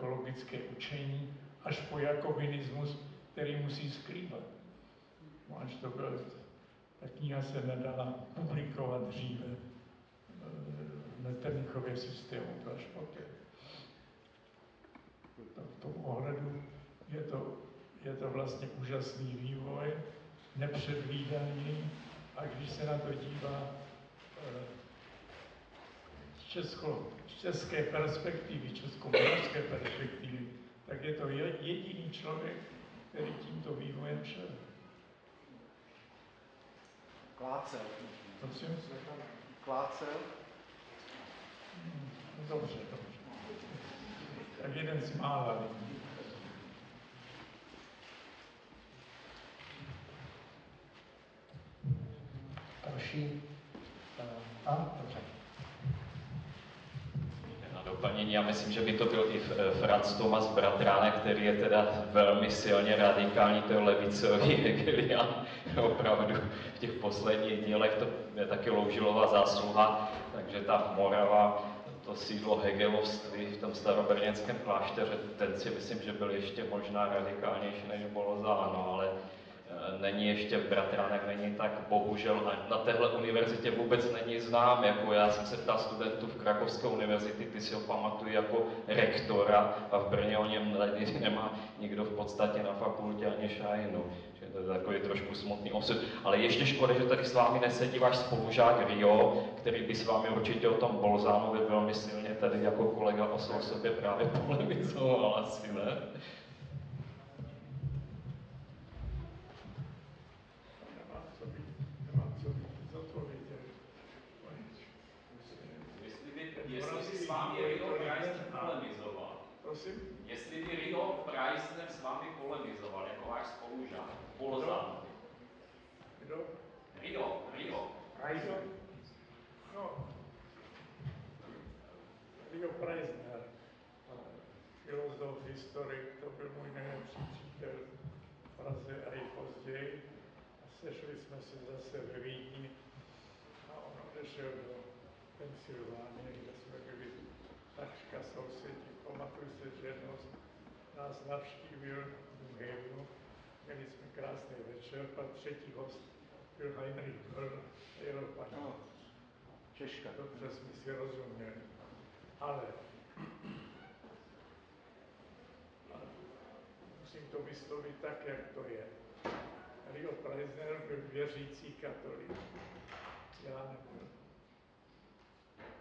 logické učení, až po jakobinismus, který musí skrývat. Až to bylo, ta kniha se nedala publikovat dříve v Metternichově systému, to až poté. V tom ohledu je to vlastně úžasný vývoj, nepředvídaný, a když se na to dívá z české perspektivy, českomoravské perspektivy, tak je to jediný člověk, který tímto vývojem šel. Klácel. Prosím? Klácel. Dobře. Tak jeden z mála lidí. Další. Dobře. Na doplnění, já myslím, že by to byl i Franz Thomas Bratránek, který je teda velmi silně radikální, to je levicový hegelián, opravdu v těch posledních dílech, to je taky Loužilova zásluha, takže ta Morava, to sídlo hegelovství v tom starobrněnském klášteře, ten si myslím, že byl ještě možná radikálnější než Bolzano, ale není ještě, Bratránek není tak, bohužel na téhle univerzitě vůbec není znám, jako já jsem se ptal studentů v Krakovské univerzity, ty si ho pamatují jako rektora a v Brně o něm nemá nikdo v podstatě na fakultě ani šajnu. Že to je takový trošku smutný osud. Ale ještě škoda, že tady s vámi nesedí váš spolužák Rio, který by s vámi určitě o tom Bolzánovi velmi silně tady jako kolega o sobě právě polemizoval, asi ne? Jestli by s vámi Rio Preissner polemizoval. Prosím? Jestli by Rio Preissner s vámi polemizoval, jako váš spolužák, Bolzano. Kdo? Rio. Preissner. No. Rio Preissner, filozof, historik, to byl můj nejlepší přítel v Praze a i později. A sešli jsme se zase ve Vídni a on odešel do Pensylvánie, kde jsme byli takřka sousedi. Pamatuju se, že jednou nás navštívil v Hejnu, měli jsme krásný večer, pak třetí host byl Heinrich Böll a jeho paní. Češka. Dobře jsme si rozuměli. Ale musím to vyslovit tak, jak to je. Rio Preissner byl věřící katolik. Já nebyl.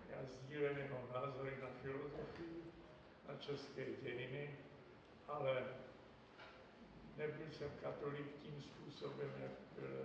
Já sdílel jeho názory na filozofii, na české dějiny, ale nebyl jsem katolik tím způsobem, jak byl